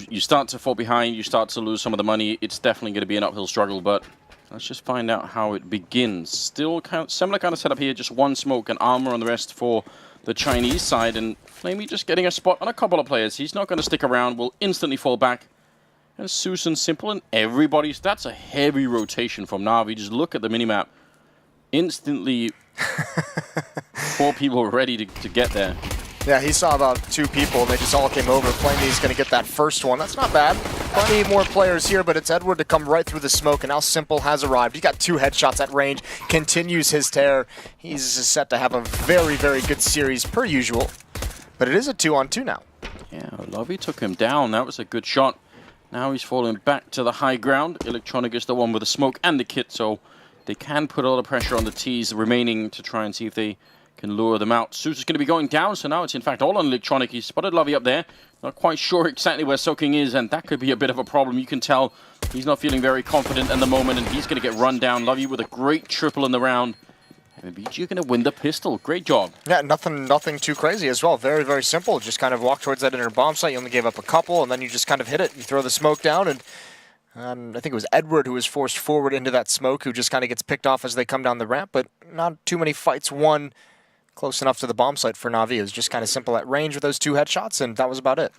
you start to fall behind, you start to lose some of the money. It's definitely going to be an uphill struggle, but let's just find out how it begins. Still similar kind of setup here, just one smoke and armor on the rest for the Chinese side, and Flamey just getting a spot on a couple of players. He's not going to stick around, will instantly fall back. And Susan Simple and everybody's, that's a heavy rotation from Navi. Just look at the minimap. Instantly, 4 people ready to get there. Yeah, he saw about 2 people, and they just all came over. Flamey's going to get that first one. That's not bad. Plenty more players here, but it's Edward to come right through the smoke, and now Simple has arrived. He got 2 headshots at range, continues his tear. He's set to have a very, very good series per usual, but it is a 2-on-2 now. Yeah, Lovey took him down. That was a good shot. Now he's falling back to the high ground. Electronic is the one with the smoke and the kit, so they can put a lot of pressure on the T's remaining to try and see if they can lure them out. Susa's going to be going down, so now it's in fact all on Electronic. He spotted Lovey up there. Not quite sure exactly where Soaking is, and that could be a bit of a problem. You can tell he's not feeling very confident at the moment, and he's going to get run down. Lovey with a great triple in the round. And BG are going to win the pistol. Great job. Yeah, nothing too crazy as well. Very, very simple. Just kind of walk towards that inner bomb site. You only gave up a couple, and then you just kind of hit it. You throw the smoke down, and I think it was Edward who was forced forward into that smoke, who just kind of gets picked off as they come down the ramp, but not too many fights won close enough to the bomb site for Navi. It was just kind of simple at range with those 2 headshots, and that was about it.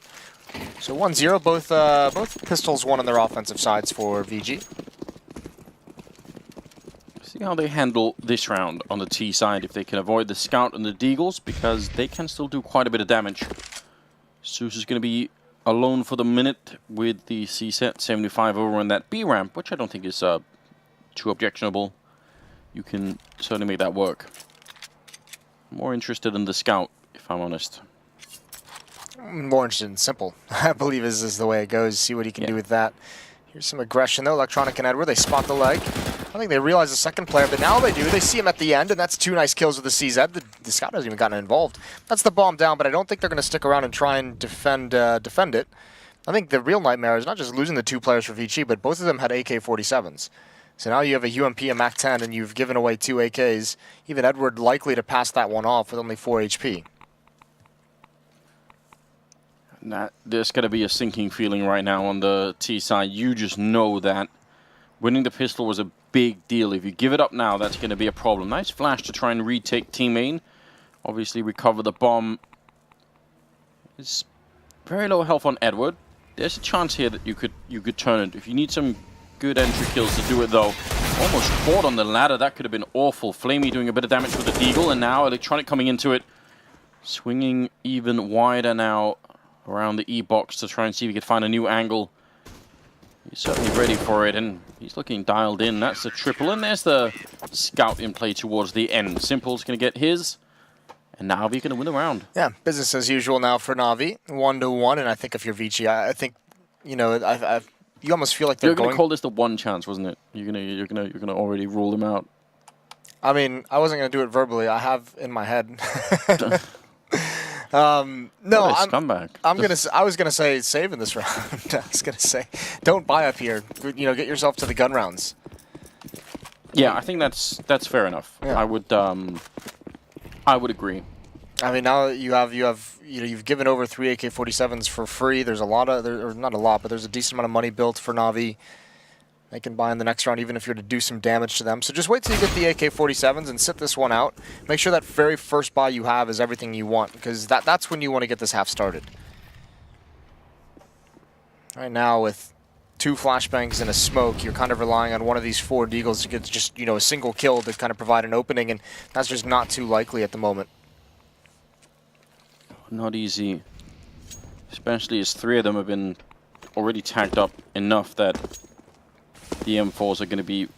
So 1-0, both pistols won on their offensive sides for VG. See how they handle this round on the T side, if they can avoid the Scout and the Deagles, because they can still do quite a bit of damage. Zeus is going to be alone for the minute with the C set 75 over on that B ramp, which I don't think is too objectionable. You can certainly make that work. More interested in the Scout, if I'm honest. More interested in Simple, I believe is the way it goes. See what he can do with that. Here's some aggression though. Electronic and Edward, they spot the leg. I think they realize the second player, but now they do. They see him at the end, and that's 2 nice kills with the CZ. The Scout hasn't even gotten involved. That's the bomb down, but I don't think they're going to stick around and try and defend it. I think the real nightmare is not just losing the 2 players for VG, but both of them had AK-47s. So now you have a UMP, a MAC-10, and you've given away 2 AKs. Even Edward likely to pass that one off with only 4 HP. There's going to be a sinking feeling right now on the T side. You just know that winning the pistol was a big deal. If you give it up now, that's going to be a problem. Nice flash to try and retake team main. Obviously recover the bomb. It's very low health on Edward. There's a chance here that you could turn it. If you need some good entry kills to do it though. Almost caught on the ladder. That could have been awful. Flamey doing a bit of damage with the Deagle, and now Electronic coming into it. Swinging even wider now around the E-box to try and see if he could find a new angle. He's certainly ready for it, and he's looking dialed in. That's the triple, and there's the Scout in play towards the end. Simple's going to get his, and Navi going to win the round. Yeah, business as usual now for Navi. 1-1, and I think if you're VG, I think, you know, you almost feel like they're going to call this the one chance, wasn't it? You're gonna already rule them out. I mean, I wasn't going to do it verbally. I have in my head. No, I was gonna say save in this round. I was gonna say, don't buy up here. You know, get yourself to the gun rounds. Yeah, I think that's fair enough. Yeah. I would agree. I mean, now you've given over 3 AK-47s for free. There's a lot of or not a lot, but there's a decent amount of money built for Navi. They can buy in the next round even if you're to do some damage to them. So just wait till you get the AK-47s and sit this one out. Make sure that very first buy you have is everything you want, because that's when you want to get this half started. Right now with 2 flashbangs and a smoke, you're kind of relying on one of these 4 Deagles to get just, you know, a single kill to kind of provide an opening, and that's just not too likely at the moment. Not easy, especially as 3 of them have been already tagged up enough that the M4s are going to be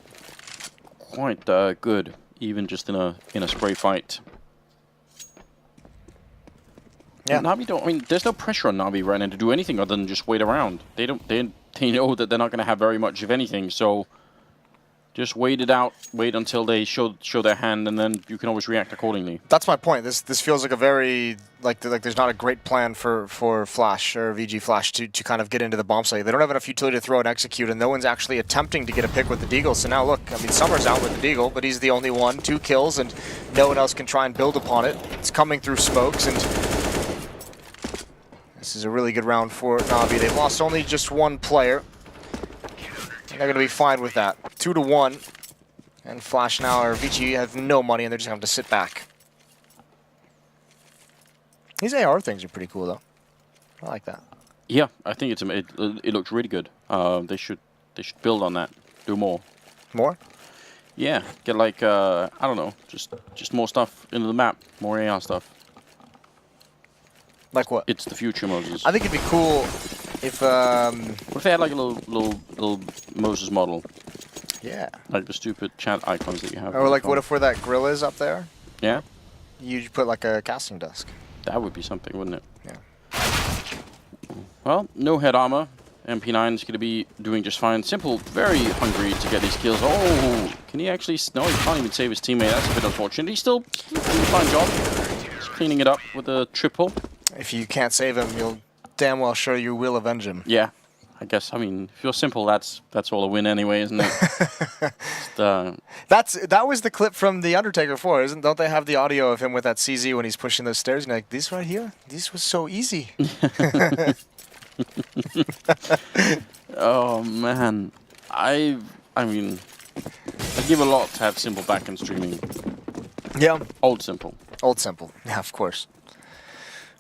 quite good, even just in a spray fight. Yeah, Navi I mean, there's no pressure on Navi right now to do anything other than just wait around. They know that they're not going to have very much of anything, so just wait it out. Wait until they show their hand, and then you can always react accordingly. That's my point. This feels like a very like there's not a great plan for Flash or VG Flash to kind of get into the bomb site. They don't have enough utility to throw and execute, and no one's actually attempting to get a pick with the Deagle. So now look, I mean, Summer's out with the Deagle, but he's the only one. 2 kills, and no one else can try and build upon it. It's coming through smokes, and This is a really good round for Navi. They've lost only just one player. And they're going to be fine with that. 2-1. And Flash now, or Vici, have no money, and they're just going to have to sit back. These AR things are pretty cool, though. I like that. Yeah, I think it looks really good. They should build on that. Do more. More? Yeah, get like I don't know, just more stuff into the map, more AR stuff. Like what? It's the future, Moses. I think it'd be cool if What if they had like a little Moses model? Yeah. Like the stupid chat icons that you have. Or like, what if where that grill is up there? Yeah. You put like a casting desk. That would be something, wouldn't it? Yeah. Well, no head armor. MP9 is going to be doing just fine. Simple, very hungry to get these kills. Oh, can he actually? No, he can't even save his teammate. That's a bit unfortunate. He's still doing a fine job. Just cleaning it up with a triple. If you can't save him, you'll damn well sure you will avenge him. Yeah, I guess. I mean, if you're simple, that's all a win anyway, isn't it? That was the clip from The Undertaker 4, isn't? Don't they have the audio of him with that CZ when he's pushing those stairs? And you're like, this right here, this was so easy. Oh man, I mean, I give a lot to have simple backend streaming. Yeah. Old simple. Old simple. Yeah, of course.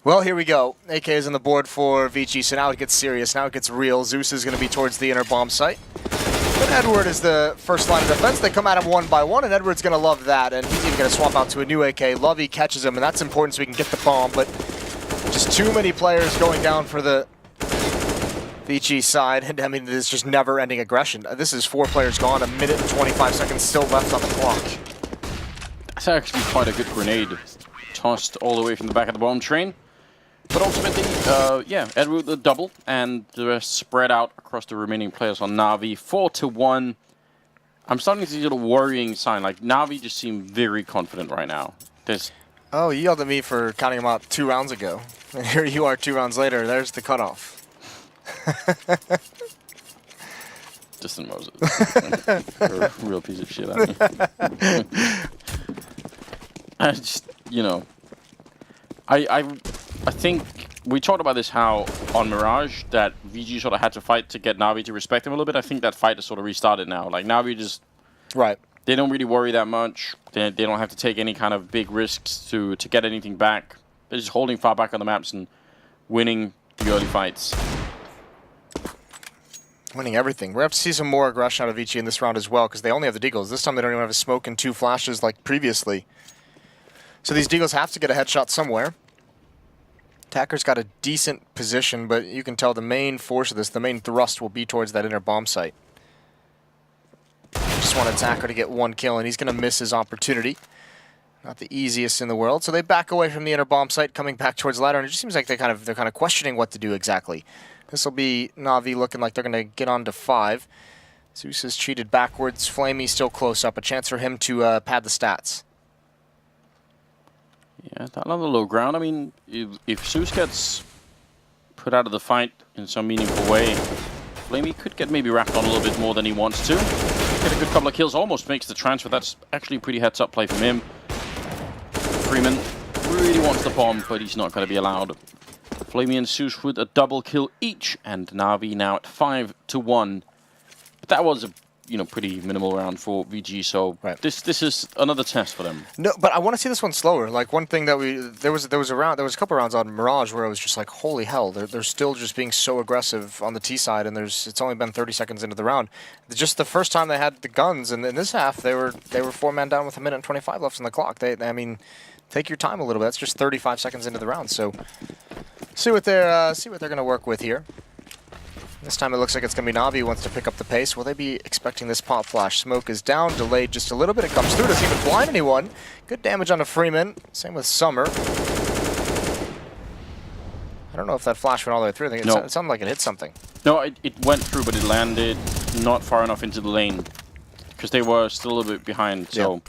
Well, here we go. AK is on the board for Vici, so now it gets serious. Now it gets real. Zeus is going to be towards the inner bomb site. But Edward is the first line of defense. They come at him one by one, and Edward's going to love that. And he's even going to swap out to a new AK. Lovey catches him, and that's important so we can get the bomb. But just too many players going down for the Vici side. And I mean, there's just never-ending aggression. This is 4 players gone, 1 minute and 25 seconds still left on the clock. That's actually quite a good grenade. Tossed all the way from the back of the bomb train. But ultimately, yeah, Edward the double, and the rest spread out across the remaining players on Navi. 4-1. I'm starting to see a little worrying sign. Like, Navi just seem very confident right now. Oh, you yelled at me for counting them out 2 rounds ago. And here you are 2 rounds later. There's the cutoff. Distant Moses. You're a real piece of shit, aren't you? I just, you know, I think we talked about this how on Mirage that VG sort of had to fight to get Navi to respect him a little bit. I think that fight has sort of restarted now. Like Navi just they don't really worry that much. They don't have to take any kind of big risks to get anything back. They're just holding far back on the maps and winning the early fights. Winning everything. We're going to have to see some more aggression out of Vici in this round as well because they only have the deagles. This time they don't even have a smoke and 2 flashes like previously. So these deagles have to get a headshot somewhere. Attacker's got a decent position, but you can tell the main force of this, the main thrust will be towards that inner bomb site. Just want Attacker to get 1 kill, and he's going to miss his opportunity. Not the easiest in the world. So they back away from the inner bomb site, coming back towards ladder, and it just seems like they're kind of questioning what to do exactly. This will be Navi looking like they're going to get on to 5. Zeus is cheated backwards. Flamey still close up. A chance for him to pad the stats. Yeah, that on the low ground. I mean, if Zeus gets put out of the fight in some meaningful way, Flamey could get maybe wrapped on a little bit more than he wants to. Get a good couple of kills, almost makes the transfer. That's actually a pretty heads-up play from him. Freeman really wants the bomb, but he's not going to be allowed. Flamey and Zeus with a double kill each, and Navi now at 5-1. But that was a pretty minimal round for VG, so this is another test for them. No, but I want to see this one slower. Like one thing that there was a couple rounds on Mirage where I was just like, holy hell, they're still just being so aggressive on the T side, and it's only been 30 seconds into the round. Just the first time they had the guns, and in this half they were 4-man down with 1 minute and 25 left on the clock. I mean, take your time a little bit. That's just 35 seconds into the round. So see what they're going to work with here. This time it looks like it's going to be Navi who wants to pick up the pace. Will they be expecting this pop flash? Smoke is down, delayed just a little bit. It comes through, doesn't even blind anyone. Good damage on a Freeman. Same with Summer. I don't know if that flash went all the way through. I think it sounded like it hit something. No, it went through, but it landed not far enough into the lane. Because they were still a little bit behind, so...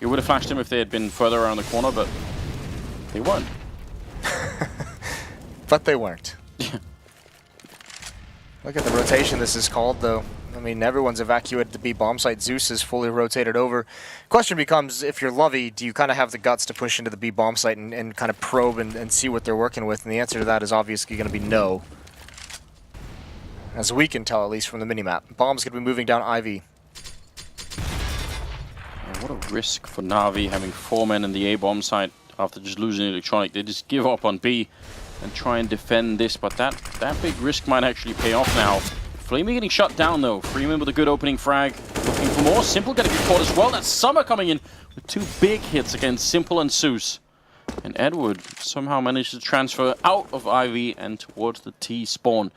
It would have flashed him if they had been further around the corner, but... They weren't. But they weren't. Look at the rotation this is called, though. I mean, everyone's evacuated the B bomb site. Zeus is fully rotated over. Question becomes, if you're Lovey, do you kind of have the guts to push into the B bomb site and kind of probe and see what they're working with? And the answer to that is obviously going to be no. As we can tell, at least from the minimap. Bomb's going to be moving down Ivy. What a risk for Navi having 4 men in the A bomb site after just losing electronic. They just give up on B and try and defend this, but that big risk might actually pay off now. Flamey getting shut down though. Freeman with a good opening frag. Looking for more. Simple gonna get caught as well. That's Summer coming in with 2 big hits against Simple and Zeus. And Edward somehow managed to transfer out of Ivy and towards the T spawn.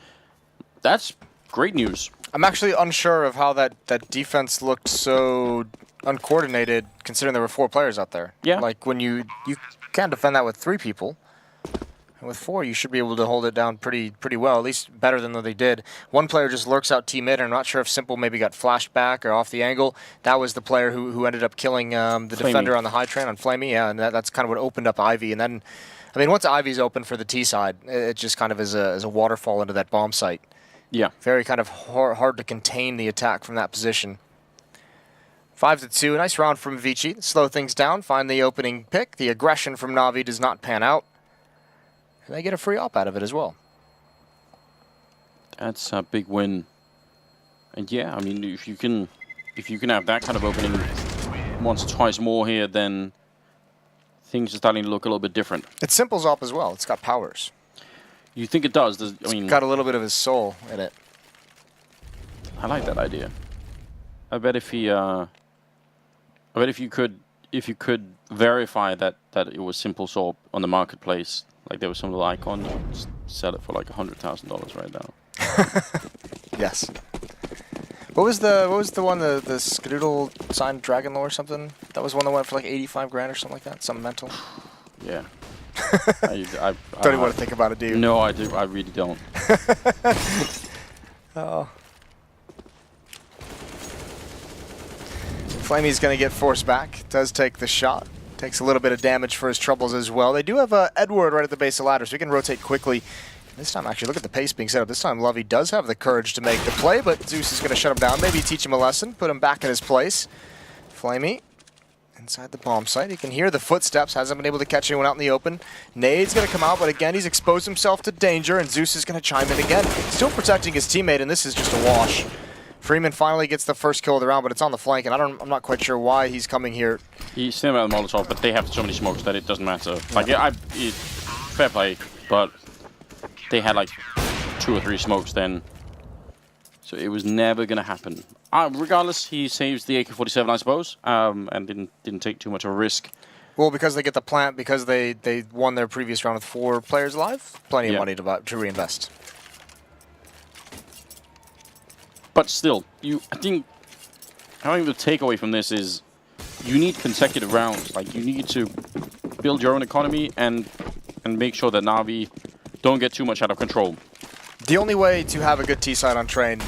That's great news. I'm actually unsure of how that defense looked so uncoordinated, considering there were 4 players out there. Yeah. Like, when you can't defend that with 3 people. And with 4, you should be able to hold it down pretty well, at least better than they did. One player just lurks out T-mid, and I'm not sure if Simple maybe got flashed back or off the angle. That was the player who ended up killing the defender on the high train on Flamey, yeah, and that's kind of what opened up Ivy. And then, I mean, once Ivy's open for the T side, it just kind of is a waterfall into that bomb site. Yeah. Very kind of hard to contain the attack from that position. 5-2, nice round from Vici. Slow things down, find the opening pick. The aggression from Navi does not pan out. And they get a free op out of it as well. That's a big win. And yeah, I mean, if you can have that kind of opening once or twice more here, then things are starting to look a little bit different. It's Simple's op as well. It's got powers. You think it does? I mean, it's got a little bit of his soul in it. I like that idea. I bet if he, I bet if you could verify that it was Simple Soul on the marketplace, like there was some little icon, you could sell it for like $100,000 right now. Yes. What was the one, the Skadoodle signed Dragon Lore or something? That was one that went for like 85 grand or something like that. Something mental. Yeah. I don't even want to think about it, do you? No, I do. I really don't. Oh. Flamey's going to get forced back. Does take the shot. Takes a little bit of damage for his troubles as well. They do have Edward right at the base of the ladder, so he can rotate quickly. This time, actually, look at the pace being set up. This time, Lovey does have the courage to make the play, but Zeus is going to shut him down. Maybe teach him a lesson, put him back in his place. Flamey inside the bomb site. He can hear the footsteps. Hasn't been able to catch anyone out in the open. Nade's going to come out, but again, he's exposed himself to danger, and Zeus is going to chime in again. Still protecting his teammate, and this is just a wash. Freeman finally gets the first kill of the round, but it's on the flank, and I'm not quite sure why he's coming here. He's still out of Molotov, but they have so many smokes that it doesn't matter. Like, fair play, but they had like 2 or 3 smokes then, so it was never gonna happen. Regardless, he saves the AK-47, I suppose, and didn't take too much of a risk. Well, because they get the plant, because they won their previous round with 4 players alive, plenty of money to reinvest. But still, I think the takeaway from this is you need consecutive rounds. Like, you need to build your own economy and make sure that Navi don't get too much out of control. The only way to have a good T-side on train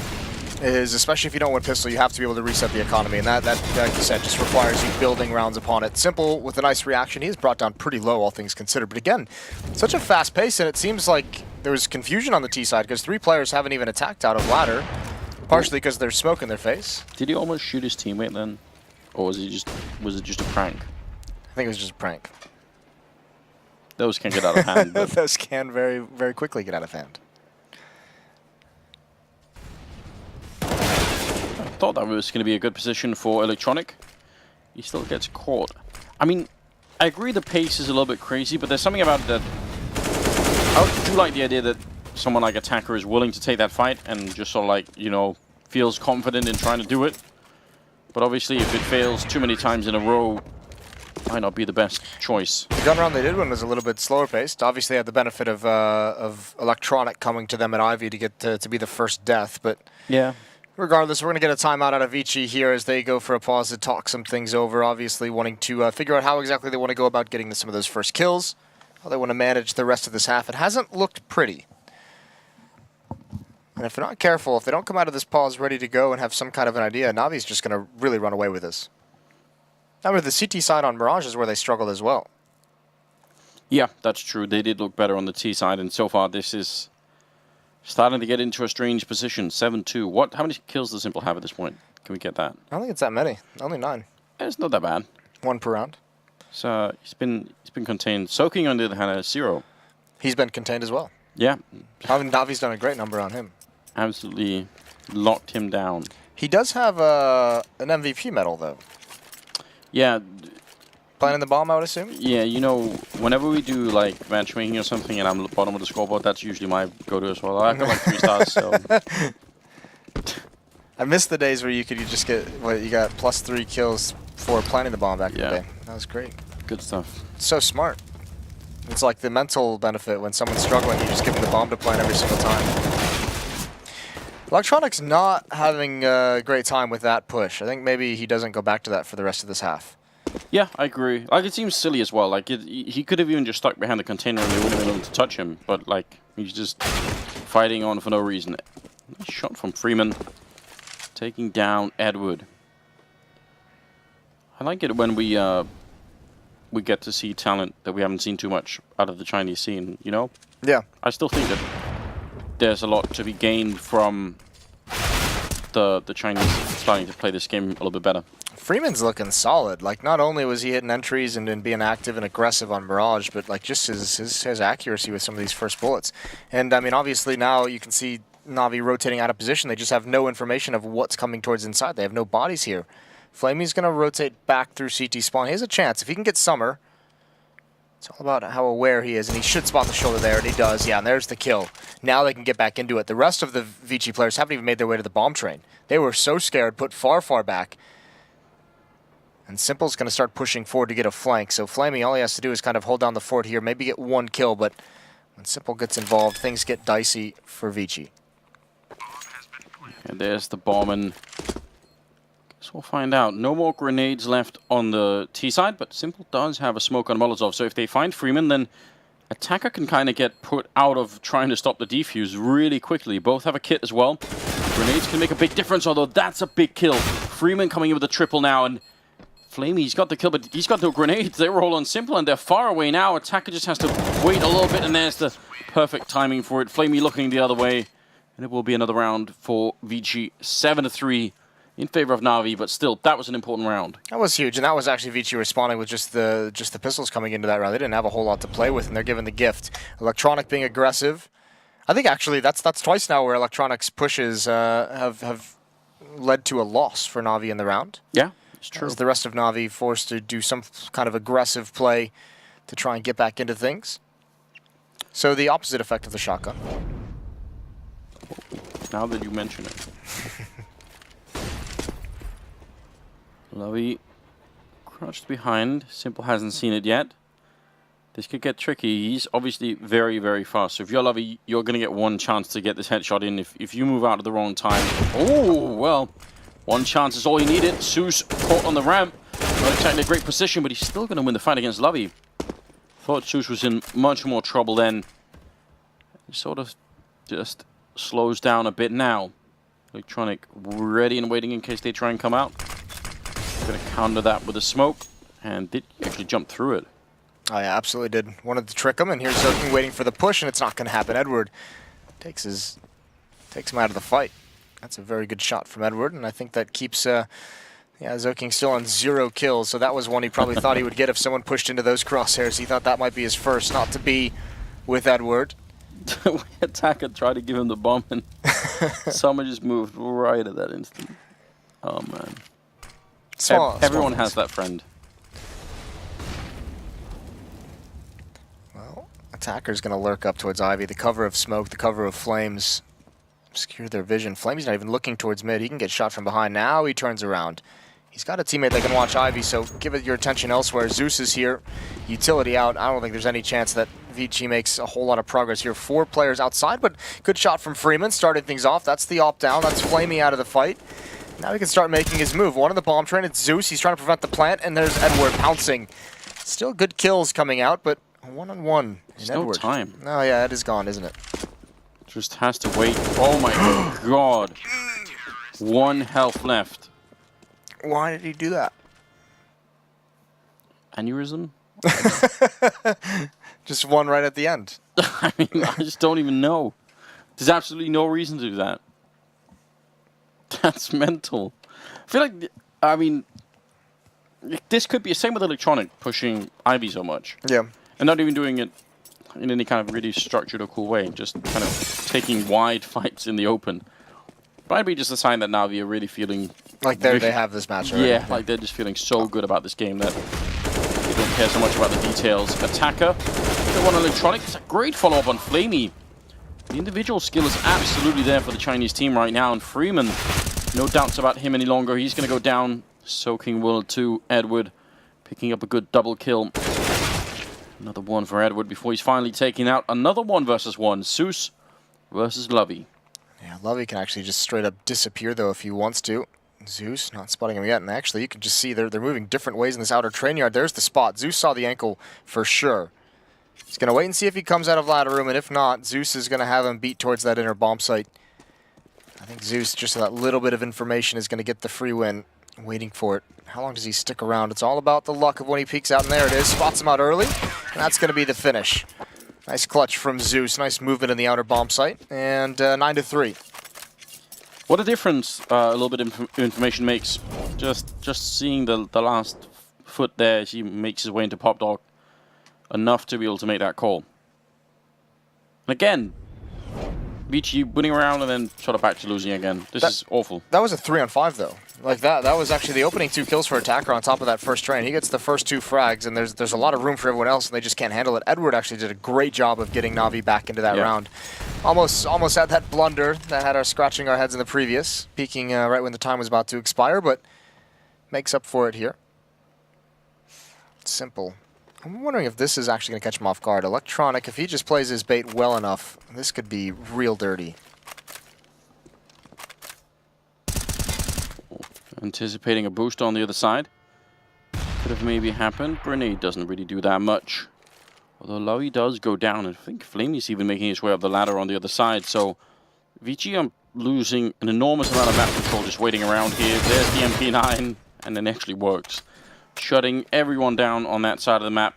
is, especially if you don't win pistol, you have to be able to reset the economy, and that like you said, just requires you building rounds upon it. Simple with a nice reaction. He is brought down pretty low, all things considered. But again, such a fast pace, and it seems like there was confusion on the T-side because 3 players haven't even attacked out of ladder. Partially because there's smoke in their face. Did he almost shoot his teammate then? Or was it just a prank? I think it was just a prank. Those can get out of hand. Those can very, very quickly get out of hand. I thought that was going to be a good position for Electronic. He still gets caught. I mean, I agree the pace is a little bit crazy, but there's something about it that... I do like the idea that someone like Attacker is willing to take that fight and just sort of like, you know, feels confident in trying to do it. But obviously, if it fails too many times in a row, might not be the best choice. The gun round they did win was a little bit slower paced. Obviously, had the benefit of Electronic coming to them at Ivy to get to be the first death. But yeah, regardless, we're going to get a timeout out of Vici here as they go for a pause to talk some things over. Obviously, wanting to figure out how exactly they want to go about getting some of those first kills, how they want to manage the rest of this half. It hasn't looked pretty. And if they're not careful, if they don't come out of this pause ready to go and have some kind of an idea, Navi's just going to really run away with this. Now, with the CT side on Mirage is where they struggled as well. Yeah, that's true. They did look better on the T side, and so far this is Starting to get into a strange position. 7-2. How many kills does Simple have at this point? Can we get that? I don't think it's that many. Only 9. It's not that bad. 1 per round. So he's been contained. Soaking on the other hand has 0. He's been contained as well. Yeah. Navi's done a great number on him. Absolutely locked him down. He does have an MVP medal, though. Yeah. Planting the bomb, I would assume? Yeah, you know, whenever we do like matchmaking or something and I'm at the bottom of the scoreboard, that's usually my go-to as well. I've got like 3 stars, so... I miss the days where you just get, you got +3 kills for planting the bomb back in the day. That was great. Good stuff. So smart. It's like the mental benefit when someone's struggling, you just give them the bomb to plant every single time. Electronic's not having a great time with that push. I think maybe he doesn't go back to that for the rest of this half. Yeah, I agree. Like, it seems silly as well. Like, he could have even just stuck behind the container and they wouldn't have been able to touch him. But, like, he's just fighting on for no reason. Nice shot from Freeman. Taking down Edward. I like it when we get to see talent that we haven't seen too much out of the Chinese scene, you know? Yeah. I still think that there's a lot to be gained from the Chinese starting to play this game a little bit better. Freeman's looking solid. Like, not only was he hitting entries and being active and aggressive on Mirage, but like just his accuracy with some of these first bullets. And I mean, obviously now you can see Navi rotating out of position. They just have no information of what's coming towards inside. They have no bodies here. Flamey's going to rotate back through CT spawn. He has a chance. If he can get Summer, it's all about how aware he is, and he should spot the shoulder there, and he does. Yeah, and there's the kill. Now they can get back into it. The rest of the Vici players haven't even made their way to the bomb train. They were so scared, put far, far back. And Simple's going to start pushing forward to get a flank. So Flamey, all he has to do is kind of hold down the fort here, maybe get 1 kill, but when Simple gets involved, things get dicey for Vici. And there's the bomb, and guess we'll find out. No more grenades left on the T side, but Simple does have a smoke on Molotov. So if they find Freeman, then Attacker can kind of get put out of trying to stop the defuse really quickly. Both have a kit as well. Grenades can make a big difference, although that's a big kill. Freeman coming in with a triple now, and Flamey, he's got the kill, but he's got no grenades. They roll on Simple, and they're far away now. Attacker just has to wait a little bit, and there's the perfect timing for it. Flamey looking the other way. And it will be another round for Vici, 7-3 in favor of Navi, but still, that was an important round. That was huge, and that was actually Vici responding with just the pistols coming into that round. They didn't have a whole lot to play with, and they're given the gift. Electronic being aggressive. I think actually that's twice now where Electronic's pushes have led to a loss for Navi in the round. Yeah, it's true. As the rest of Navi forced to do some kind of aggressive play to try and get back into things. So the opposite effect of the shotgun. Now that you mention it. Navi crouched behind. Simple hasn't seen it yet. This could get tricky. He's obviously very, very fast. So if you're Navi, you're going to get 1 chance to get this headshot in. If you move out at the wrong time... Oh, well, 1 chance is all he needed. Zeus caught on the ramp. Not exactly a great position, but he's still going to win the fight against Navi. Thought Zeus was in much more trouble then. He sort of just slows down a bit now. Electronic ready and waiting in case they try and come out. Going to counter that with a smoke. And did actually jump through it. Oh yeah, absolutely did. Wanted to trick him, and here's Zoking waiting for the push, and it's not going to happen. Edward takes him out of the fight. That's a very good shot from Edward, and I think that keeps Zoking still on 0 kills, so that was one he probably thought he would get if someone pushed into those crosshairs. He thought that might be his first, not to be with Edward. Attacker tried to give him the bomb, and someone just moved right at that instant. Oh man. Everyone has that friend. Well, Attacker's going to lurk up towards Ivy. The cover of smoke, the cover of flames obscure their vision. Flamey's not even looking towards mid. He can get shot from behind. Now he turns around. He's got a teammate that can watch Ivy, so give it your attention elsewhere. Zeus is here. Utility out. I don't think there's any chance that Vici makes a whole lot of progress here. 4 players outside, but good shot from Freeman. Started things off. That's the opt down. That's Flamey out of the fight. Now he can start making his move. One in the bomb train. It's Zeus. He's trying to prevent the plant, and there's Edward pouncing. Still good kills coming out, but a 1-on-1 There's in no Edward. time. Oh yeah, it is gone, isn't it? Just has to wait. Oh my god. 1 health left. Why did he do that? Aneurysm? Just one right at the end. I mean, I just don't even know. There's absolutely no reason to do that. That's mental. I feel like, I mean, this could be the same with Electronic pushing Ivy so much. Yeah. And not even doing it in any kind of really structured or cool way. Just kind of taking wide fights in the open. Might be just a sign that Navi are really feeling... Like they have this match already. Yeah, like they're just feeling so good about this game that they don't care so much about the details. Attacker, they want Electronic. It's a great follow-up on Flamey. The individual skill is absolutely there for the Chinese team right now, and Freeman, no doubts about him any longer. He's going to go down, soaking Will to Edward, picking up a good double kill. Another one for Edward before he's finally taking out another 1v1. Zeus versus Lovey. Yeah, Lovey can actually just straight up disappear though if he wants to. Zeus not spotting him yet, and actually you can just see they're moving different ways in this outer train yard. There's the spot. Zeus saw the ankle for sure. He's going to wait and see if he comes out of ladder room, and if not, Zeus is going to have him beat towards that inner bomb site. I think Zeus, just that little bit of information, is going to get the free win. Waiting for it. How long does he stick around? It's all about the luck of when he peeks out, and there it is. Spots him out early, and that's going to be the finish. Nice clutch from Zeus. Nice movement in the outer bomb site, and 9-3. What a difference a little bit of information makes. Just seeing the last foot there as he makes his way into Pop Dog. Enough to be able to make that call. And again, Vici winning around and then sort of back to losing again. This is awful. That was a 3-on-5 though. Like that was actually the opening 2 kills for Attacker on top of that first train. He gets the first 2 frags, and there's a lot of room for everyone else, and they just can't handle it. Edward actually did a great job of getting Navi back into that round. Almost had that blunder that had us scratching our heads in the previous, peaking right when the time was about to expire, but makes up for it here. Simple. I'm wondering if this is actually going to catch him off guard. Electronic, if he just plays his bait well enough, this could be real dirty. Anticipating a boost on the other side. Could have maybe happened. Grenade doesn't really do that much. Although Lowy does go down, and I think Flamey's even making his way up the ladder on the other side. So Vici are losing an enormous amount of map control just waiting around here. There's the MP9, and it actually works. Shutting everyone down on that side of the map.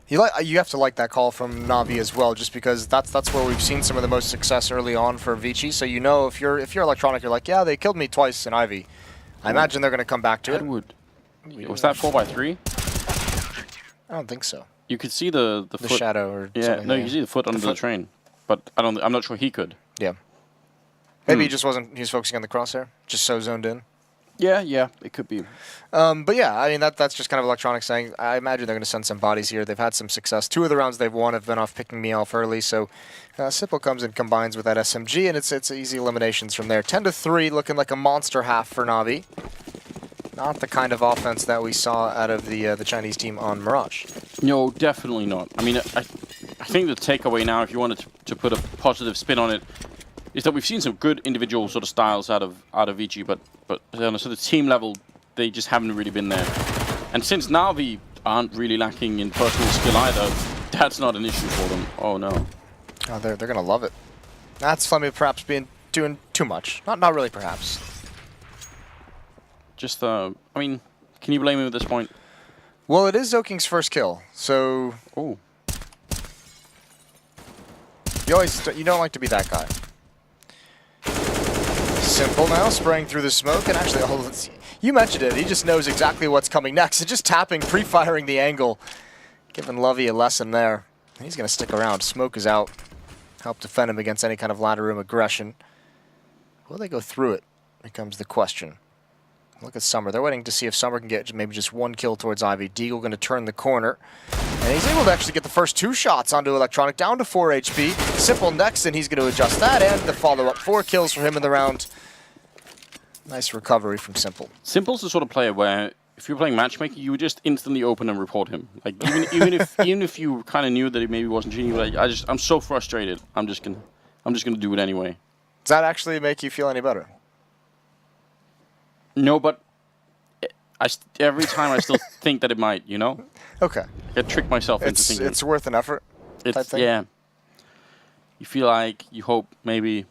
You have to like that call from Navi as well, just because that's where we've seen some of the most success early on for Vici. So you know if you're Electronic, you're like, yeah, they killed me twice in Ivy. I imagine they're going to come back to Edward. Was that 4x3? I don't think so. You could see the foot. Shadow or yeah, something. no, you could see the foot under the train, but I'm not sure he could. Yeah. Maybe he just wasn't. He was focusing on the crosshair, just so zoned in. Yeah, it could be. But yeah, I mean that's just kind of Electronic saying. I imagine they're going to send some bodies here. They've had some success. 2 of the rounds they've won have been off picking me off early. So Simple comes and combines with that SMG, and it's easy eliminations from there. 10-3, looking like a monster half for Navi. Not the kind of offense that we saw out of the Chinese team on Mirage. No, definitely not. I mean, I think the takeaway now, if you wanted to put a positive spin on it, is that we've seen some good individual sort of styles out of Vici, but on a sort of team level, they just haven't really been there. And since Navi aren't really lacking in personal skill either, that's not an issue for them. Oh no. Oh, they're gonna love it. That's Flemmy perhaps doing too much. Not really, perhaps. Just I mean, can you blame him at this point? Well, it is Zoking's first kill, so. Oh. You don't like to be that guy. Simple now, spraying through the smoke, and actually, you mentioned it, he just knows exactly what's coming next. And just tapping, pre-firing the angle, giving Lovey a lesson there. And he's going to stick around. Smoke is out. Help defend him against any kind of ladder room aggression. Will they go through it? Becomes the question. Look at Summer. They're waiting to see if Summer can get maybe just 1 kill towards Ivy. Deagle going to turn the corner. And he's able to actually get the first 2 shots onto Electronic, down to 4 HP. Simple next, and he's going to adjust that, and the follow-up. 4 kills for him in the round. Nice recovery from Simple. Simple's the sort of player where if you're playing matchmaker, you would just instantly open and report him. Like even if you kind of knew that he maybe wasn't cheating, like I'm so frustrated. I'm just gonna do it anyway. Does that actually make you feel any better? No, but every time I still think that it might, you know? Okay. I trick myself into thinking. It's worth an effort type thing? Yeah. You feel like, you hope maybe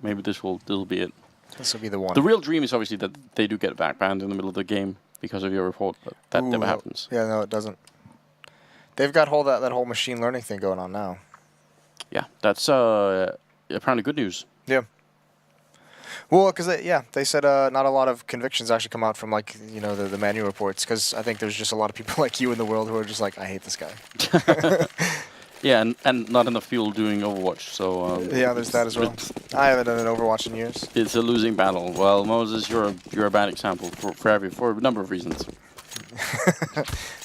this will be it. This will be the one. The real dream is obviously that they do get back banned in the middle of the game because of your report, but that never happens. Yeah, no, it doesn't. They've got that whole machine learning thing going on now. Yeah, that's apparently good news. Yeah. Well, because they said not a lot of convictions actually come out from like the Manu reports, because I think there's just a lot of people like you in the world who are just like, I hate this guy. Yeah, and not enough people doing Overwatch, so yeah, there's that as well. I haven't done an Overwatch in years. It's a losing battle. Well, Moses, you're a bad example for a number of reasons.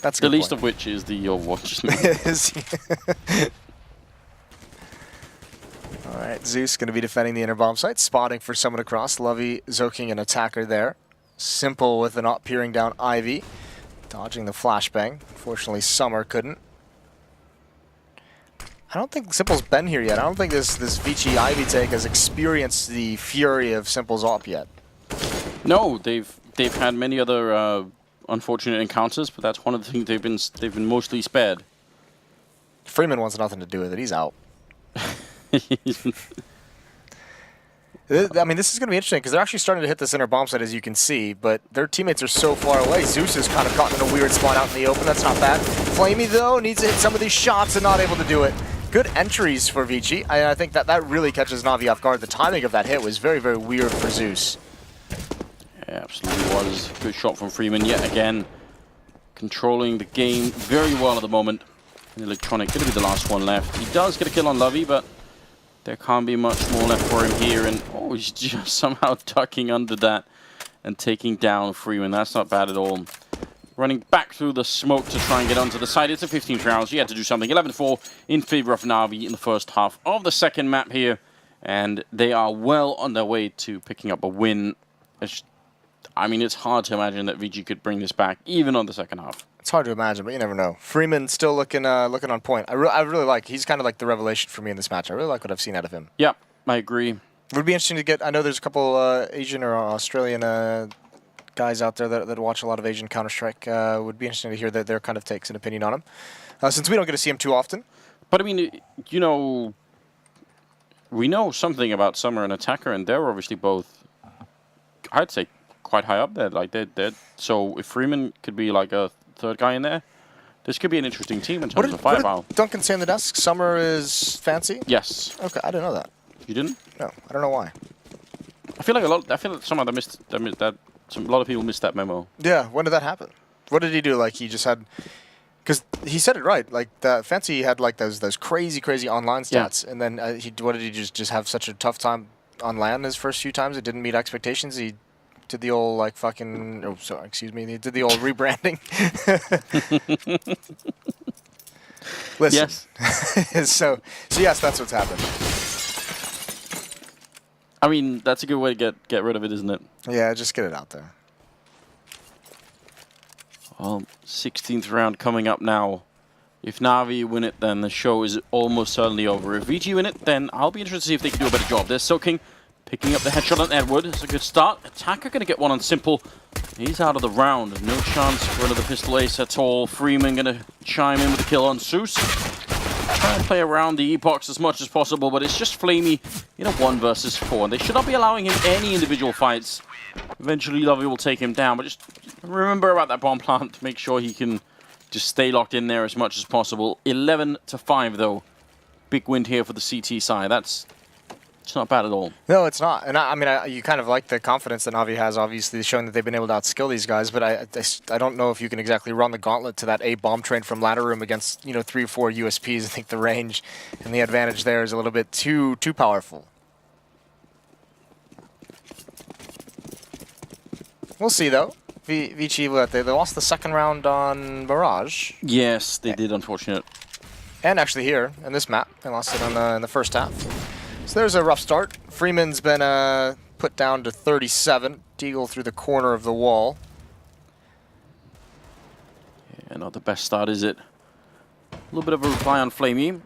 That's the least of which is the Overwatch. All right, Zeus going to be defending the inner bomb site, spotting for someone across. Lovey zoking an attacker there. Simple with the not peering down Ivy, dodging the flashbang. Unfortunately, Summer couldn't. I don't think Simple's been here yet. I don't think this Vici Ivy take has experienced the fury of Simple's op yet. No, they've had many other unfortunate encounters, but that's one of the things they've been mostly spared. Freeman wants nothing to do with it. He's out. I mean, this is going to be interesting because they're actually starting to hit this inner bomb site, as you can see, but their teammates are so far away. Zeus is kind of caught in a weird spot out in the open. That's not bad. Flamey, though, needs to hit some of these shots and not able to do it. Good entries for Vici. I think that really catches Navi off guard. The timing of that hit was very, very weird for Zeus. Yeah, absolutely was. Good shot from Freeman yet again. Controlling the game very well at the moment. And Electronic going to be the last one left. He does get a kill on Lovey, but there can't be much more left for him here. And oh, he's just somehow tucking under that and taking down Freeman. That's not bad at all. Running back through the smoke to try and get onto the side. It's a 15th round, so he had to do something. 11-4 in favor of Navi in the first half of the second map here. And they are well on their way to picking up a win. I mean, it's hard to imagine that VG could bring this back, even on the second half. It's hard to imagine, but you never know. Freeman still looking on point. I really like. He's kind of like the revelation for me in this match. I really like what I've seen out of him. Yeah, I agree. It would be interesting to get. I know there's a couple Asian or Australian guys out there that watch a lot of Asian Counter-Strike. Would be interesting to hear their kind of takes and opinion on him, since we don't get to see him too often. But I mean, you know, we know something about Summer and Attacker, and they're obviously both, I'd say, quite high up there. Like they're so if Freeman could be like a third guy in there, this could be an interesting team in terms of firepower. What did Duncan say on the desk? Summer is fancy? Yes. Okay, I didn't know that. You didn't? No, I don't know why. I feel like some of them missed that. A lot of people missed that memo. Yeah, when did that happen? What did he do? Like he just had, because he said it right. Like that fancy had like those crazy online stats, and then what did he just have such a tough time on LAN his first few times? It didn't meet expectations. He did the old like fucking. Oh, sorry, excuse me. He did the old rebranding. Listen. Yes. so yes, that's what's happened. I mean, that's a good way to get rid of it, isn't it? Yeah, just get it out there. Well, 16th round coming up now. If Navi win it, then the show is almost certainly over. If VG win it, then I'll be interested to see if they can do a better job. They're soaking, picking up the headshot on Edward. It's a good start. Attacker going to get one on Simple. He's out of the round. No chance for another pistol ace at all. Freeman going to chime in with a kill on Zeus. Try and play around the epochs as much as possible, but it's just Flamey in a 1 versus 4. And they should not be allowing him any individual fights. Eventually, Lovey will take him down, but just remember about that bomb plant. Make sure he can just stay locked in there as much as possible. 11-5, though. Big win here for the CT side. It's not bad at all. No, it's not. And I mean, you kind of like the confidence that Navi has, obviously, showing that they've been able to outskill these guys. But I don't know if you can exactly run the gauntlet to that A bomb train from ladder room against 3 or 4 USPs. I think the range and the advantage there is a little bit too powerful. We'll see though. Vici, they lost the second round on Mirage. Yes, they did. Unfortunate. And actually here in this map, they lost it in the first half. So there's a rough start. Freeman's been put down to 37. Deagle through the corner of the wall. Yeah, not the best start, is it? A little bit of a reply on Flamey.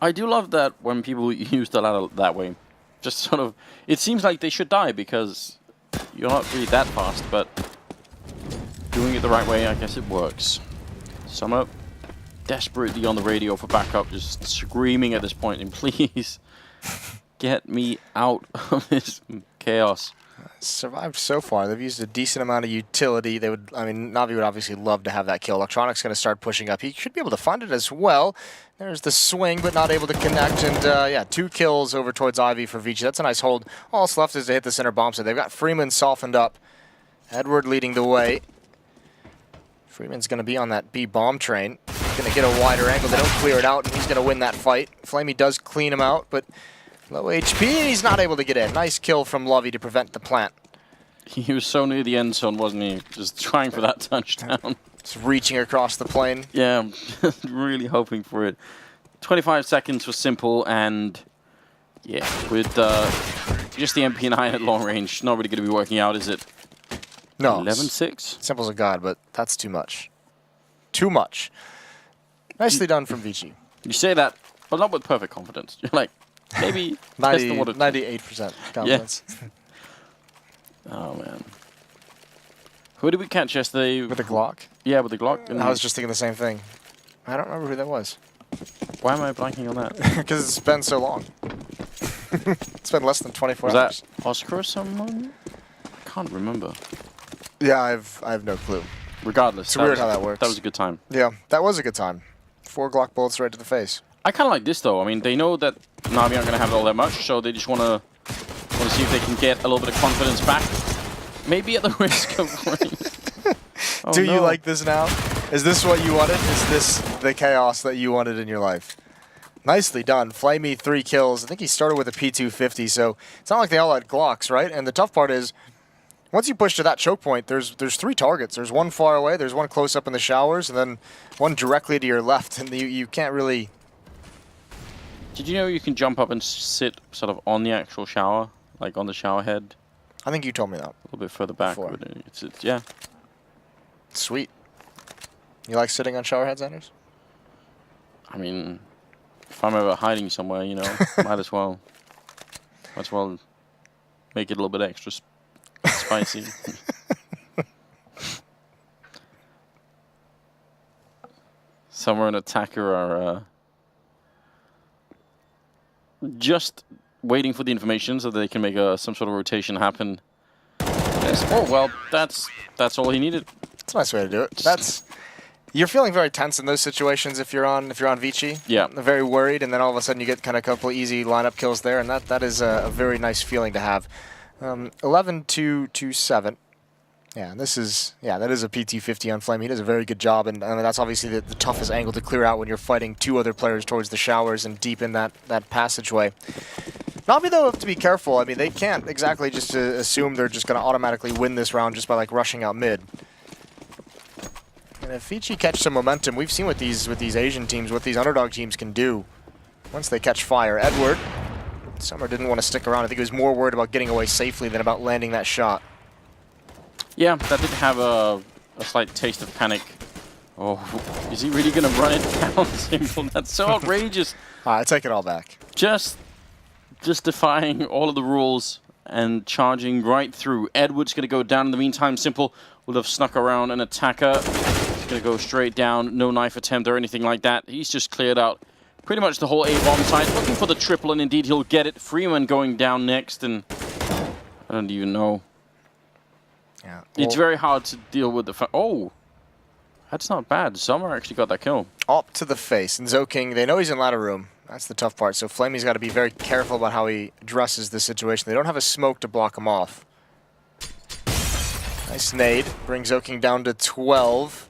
I do love that when people use the ladder that way. Just sort of, it seems like they should die because you're not really that fast, but doing it the right way, I guess it works. Summer desperately on the radio for backup, just screaming at this point, and please get me out of this chaos. survived so far. They've used a decent amount of utility. They would, I mean, Navi would obviously love to have that kill. Electronic's going to start pushing up. He should be able to find it as well. There's the swing, but not able to connect. And yeah, 2 kills over towards Ivy for Vici. That's a nice hold. All that's left is to hit the center bomb site. They've got Freeman softened up. Edward leading the way. Freeman's going to be on that B bomb train. He's going to get a wider angle. They don't clear it out, and he's going to win that fight. Flamey does clean him out, but low HP, and he's not able to get in. Nice kill from Lovey to prevent the plant. He was so near the end zone, wasn't he? Just trying for that touchdown. Just reaching across the plane. Yeah, I'm really hoping for it. 25 seconds for Simple, and yeah, with just the MP9 at long range, not really going to be working out, is it? No. 11-6? Simple's a god, but that's too much. Too much. Nicely done from Vici. You say that, but not with perfect confidence. You're like, maybe 98% confidence. Yeah. Oh, man. Who did we catch yesterday? With the Glock? Yeah, with the Glock. I was just thinking the same thing. I don't remember who that was. Why am I blanking on that? Because it's been so long. It's been less than 24 was hours. Was that Oscar or someone? I can't remember. Yeah, I have no clue. Regardless. It's weird how that works. That was a good time. Yeah, that was a good time. 4 Glock bullets right to the face. I kind of like this, though. I mean, they know that Navi aren't going to have it all that much, so they just want to see if they can get a little bit of confidence back. Maybe at the risk of winning. Oh, Do no. you like this now? Is this what you wanted? Is this the chaos that you wanted in your life? Nicely done. Flamey 3 kills. I think he started with a P250, so it's not like they all had Glocks, right? And the tough part is, once you push to that choke point, there's 3 targets. There's one far away, there's one close up in the showers, and then one directly to your left, and you can't really... Did you know you can jump up and sit sort of on the actual shower? Like on the shower head? I think you told me that. A little bit further back. Before. But yeah. Sweet. You like sitting on shower heads, Anders? I mean, if I'm ever hiding somewhere, you know, might as well make it a little bit extra spicy. Summer and Attacker are just waiting for the information so that they can make some sort of rotation happen. Yes. Oh well, that's all he needed. It's a nice way to do it. You're feeling very tense in those situations if you're on Vici. Yeah. Very worried, and then all of a sudden you get kind of a couple easy lineup kills there, and that is a very nice feeling to have. 11-2-7. Yeah, that is a PT50 on Flame. He does a very good job, and that's obviously the toughest angle to clear out when you're fighting 2 other players towards the showers and deep in that passageway. Navi, though, have to be careful. I mean, they can't exactly just assume they're just going to automatically win this round just by like rushing out mid. And if Vici catch some momentum, we've seen what these Asian teams, what these underdog teams can do once they catch fire. Edward, Summer didn't want to stick around. I think he was more worried about getting away safely than about landing that shot. Yeah, that did have a slight taste of panic. Oh, is he really going to run it down? Simple. That's so outrageous. I take it all back. Just defying all of the rules and charging right through. Edward's going to go down in the meantime. Simple will have snuck around an attacker. He's going to go straight down. No knife attempt or anything like that. He's just cleared out pretty much the whole A-bomb site. Looking for the triple, and indeed he'll get it. Freeman going down next, and I don't even know. Yeah, it's very hard to deal with the... Oh! That's not bad. Summer actually got that kill. Up to the face. And Zoking, they know he's in ladder room. That's the tough part. So Flamey's got to be very careful about how he addresses the situation. They don't have a smoke to block him off. Nice nade. Brings Zoking down to 12.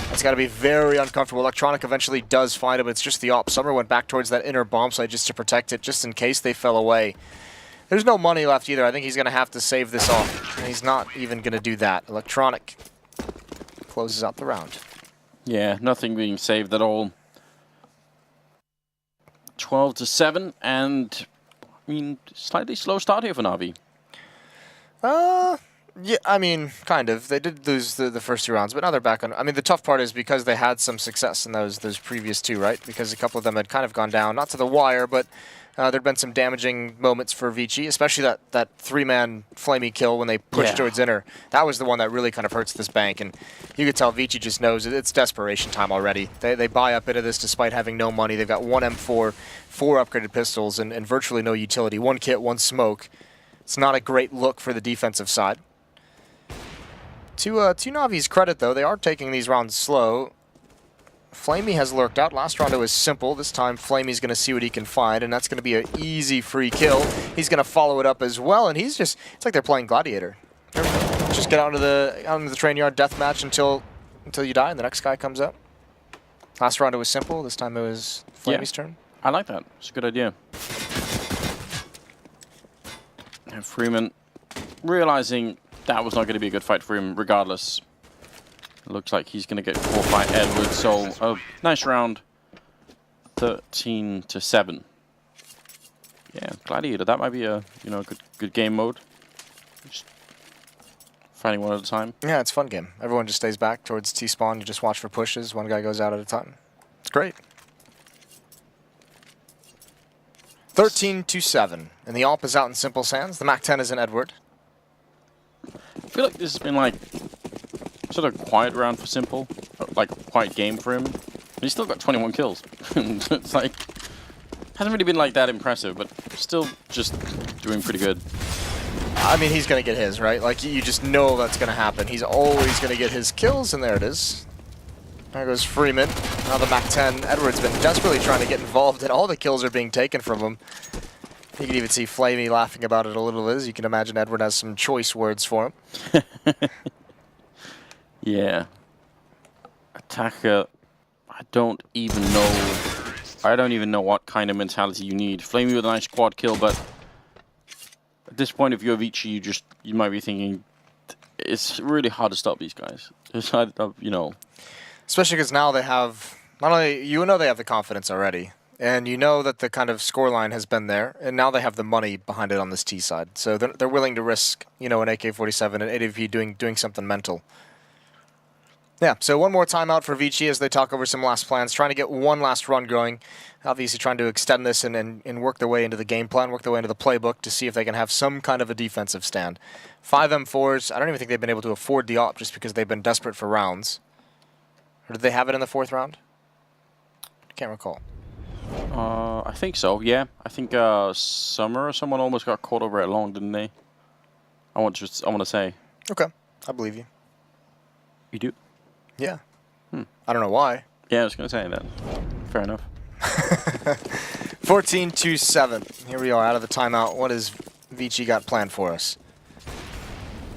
That's got to be very uncomfortable. Electronic eventually does find him. It's just the op. Summer went back towards that inner bomb site just to protect it, just in case they fell away. There's no money left either. I think he's going to have to save this off. And he's not even going to do that. Electronic closes out the round. Yeah, nothing being saved at all. 12-7, and I mean, slightly slow start here for Navi. Yeah, I mean, kind of. They did lose the first 2 rounds, but now they're back on. I mean, the tough part is because they had some success in those previous 2, right? Because a couple of them had kind of gone down, not to the wire, but there'd been some damaging moments for Vici, especially that 3-man Flamey kill when they pushed towards inner. That was the one that really kind of hurts this bank, and you could tell Vici just knows it's desperation time already. They buy up into this despite having no money. They've got 1 M4, 4 upgraded pistols, and virtually no utility. 1 kit, 1 smoke. It's not a great look for the defensive side. To Navi's credit, though, they are taking these rounds slow. Flamey has lurked out. Last round it was simple. This time Flamey's going to see what he can find, and that's going to be an easy free kill. He's going to follow it up as well, and he's just, it's like they're playing Gladiator. Just get out into the train yard deathmatch until you die, and the next guy comes up. Last round it was simple. This time it was Flamey's turn. I like that. It's a good idea. And Freeman realizing that was not going to be a good fight for him regardless. It looks like he's going to get caught by Edwards, so a nice round. 13-7. Yeah, Gladiator, that might be a good game mode. Just fighting one at a time. Yeah, it's a fun game. Everyone just stays back towards T-spawn. You just watch for pushes. One guy goes out at a time. It's great. 13-7. And the AWP is out in Simple's hands. The Mac-10 is in Edward. I feel like this has been like sort of quiet round for Simple, like quiet game for him. But he's still got 21 kills. It's like hasn't really been like that impressive, but still just doing pretty good. I mean, he's gonna get his, right? Like you just know that's gonna happen. He's always gonna get his kills, and there it is. There goes Freeman. Now the Mac-10. Edward's been desperately trying to get involved, and all the kills are being taken from him. You can even see Flamey laughing about it a little bit. As you can imagine, Edward has some choice words for him. Yeah. Attacker, I don't even know what kind of mentality you need. Flamey with a nice quad kill, but at this point, if you're Avicii, you might be thinking it's really hard to stop these guys. It's not, Especially because now they have, not only, they have the confidence already, and you know that the kind of scoreline has been there, and now they have the money behind it on this T side. So they're willing to risk, an AK-47 and ADV doing something mental. Yeah, so one more timeout for Vici as they talk over some last plans, trying to get one last run going. Obviously trying to extend this and work their way into the game plan, work their way into the playbook to see if they can have some kind of a defensive stand. 5 M4s, I don't even think they've been able to afford the AWP just because they've been desperate for rounds. Or did they have it in the 4th round? I can't recall. I think so, yeah. I think Summer or someone almost got caught over at long, didn't they? I want to say. Okay, I believe you. You do? Yeah. I don't know why. Yeah, I was going to say that. Fair enough. 14-7. Here we are out of the timeout. What has Vici got planned for us?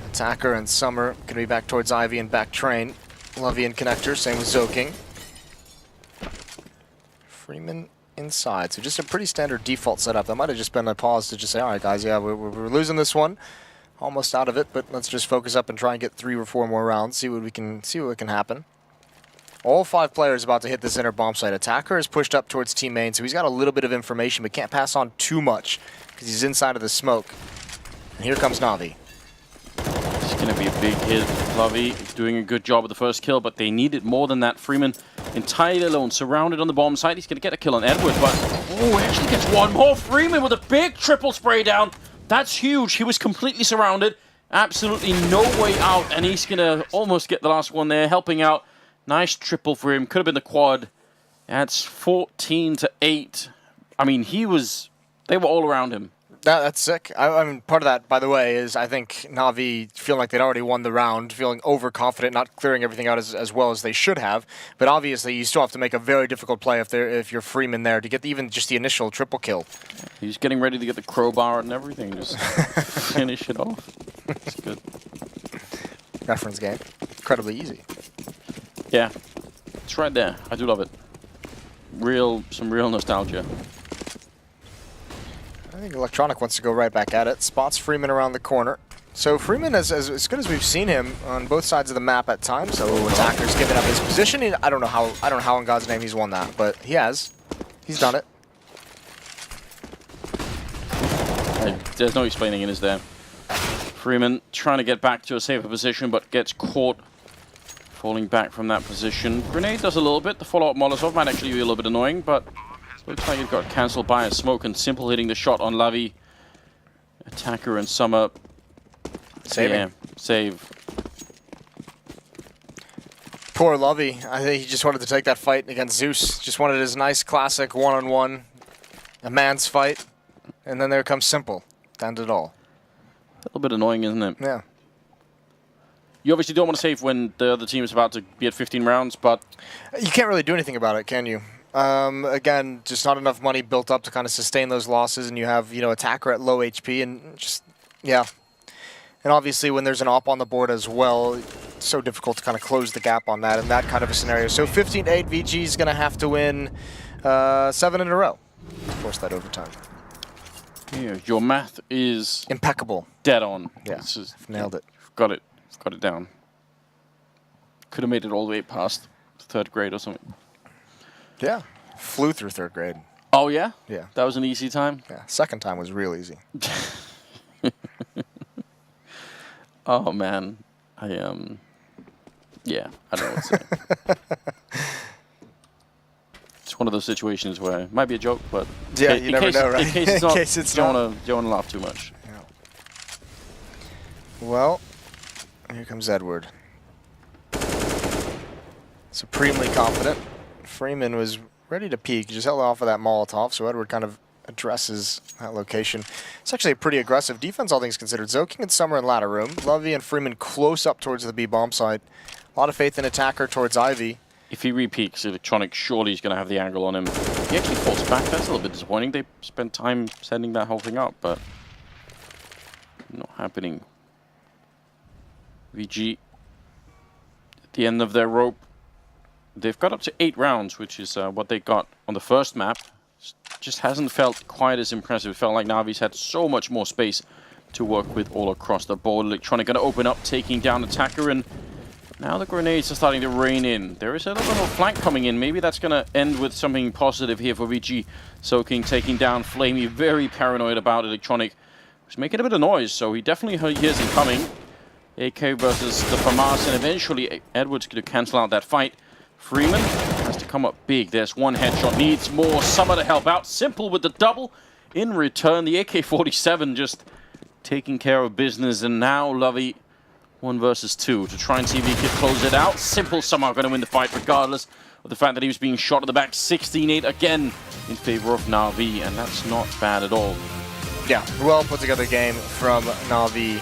Attacker and Summer going to be back towards Ivy and back train. Lovey and connector, same with Zoking. Freeman inside. So just a pretty standard default setup. That might have just been a pause to just say, all right, guys, yeah, we're losing this one. Almost out of it, but let's just focus up and try and get 3 or 4 more rounds. See what can happen. All 5 players about to hit this inner bomb site. Attacker is pushed up towards team main, so he's got a little bit of information, but can't pass on too much because he's inside of the smoke. And here comes Navi. It's going to be a big hit. Lovey doing a good job with the first kill, but they needed more than that. Freeman entirely alone, surrounded on the bomb site. He's going to get a kill on Edward, but he actually gets one more. Freeman with a big triple spray down. That's huge. He was completely surrounded. Absolutely no way out, and he's going to almost get the last one there, helping out. Nice triple for him. Could have been the quad. That's 14-8. I mean, they were all around him. That's sick. I mean, part of that, by the way, is I think Navi feeling like they'd already won the round, feeling overconfident, not clearing everything out as well as they should have. But obviously, you still have to make a very difficult play if you're Freeman there to get even just the initial triple kill. He's getting ready to get the crowbar and everything. Just finish it off. It's good. Reference game. Incredibly easy. Yeah. It's right there. I do love it. Some real nostalgia. I think Electronic wants to go right back at it. Spots Freeman around the corner. So Freeman, as good as we've seen him on both sides of the map at times. So Attacker's giving up his position. I don't know how in God's name he's won that, but he has. He's done it. There's no explaining it, is there? Freeman trying to get back to a safer position, but gets caught falling back from that position. Grenade does a little bit. The follow-up Molotov might actually be a little bit annoying, but looks like it got cancelled by a smoke, and Simple hitting the shot on Lavi. Attacker and Summer. Saving. Yeah, save. Poor Lovey. I think he just wanted to take that fight against Zeus. Just wanted his nice classic one-on-one, a man's fight. And then there comes Simple. To end it all. little bit annoying, isn't it? Yeah. You obviously don't want to save when the other team is about to be at 15 rounds, but... You can't really do anything about it, can you? Again, just not enough money built up to kind of sustain those losses, and you have, you know, attacker at low HP, and just, yeah. And obviously when there's an op on the board as well, it's so difficult to kind of close the gap on that in that kind of a scenario. So 15-8, VG is going to have to win 7 in a row to force that overtime. Yeah, your math is... impeccable. Dead on. Yeah, nailed it. Got it. Got it down. Could have made it all the way past 3rd grade or something. Yeah, flew through 3rd grade. Oh, yeah? Yeah. That was an easy time? Yeah, 2nd time was real easy. Oh, man. Yeah, I don't know what to say. It's one of those situations where it might be a joke, but... Yeah, you never know, right? In case it's not, in case it's not. Don't want to laugh too much. Yeah. Well, here comes Edward. Supremely confident. Freeman was ready to peek, just held off of that Molotov, so Edward kind of addresses that location. It's actually a pretty aggressive defense, all things considered. Zoking and Summer in ladder room. Lovey and Freeman close up towards the B bomb site. A lot of faith in attacker towards Ivy. If he re-peeks, Electronic surely is going to have the angle on him. He actually falls back. That's a little bit disappointing. They spent time setting that whole thing up, but not happening. VG at the end of their rope. They've got up to 8 rounds, which is what they got on the first map. Just hasn't felt quite as impressive. It felt like Navi's had so much more space to work with all across the board. Electronic going to open up, taking down attacker, and now the grenades are starting to rain in. There is a little bit of flank coming in. Maybe that's going to end with something positive here for VG. Soaking, taking down Flamey, very paranoid about Electronic. He's making a bit of noise, so he definitely hears him coming. AK versus the FAMAS, and eventually Edwards going to cancel out that fight. Freeman has to come up big. There's one headshot. Needs more. Summer to help out. Simple with the double. In return, the AK-47 just taking care of business. And now Lovey 1 versus 2 to try and see if he can close it out. Simple somehow going to win the fight regardless of the fact that he was being shot at the back. 16-8 again in favor of Navi, and that's not bad at all. Yeah, well put together game from Navi.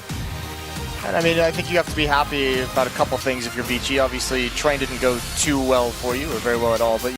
And I mean, I think you have to be happy about a couple things if you're VG. Obviously, train didn't go too well for you, or very well at all, but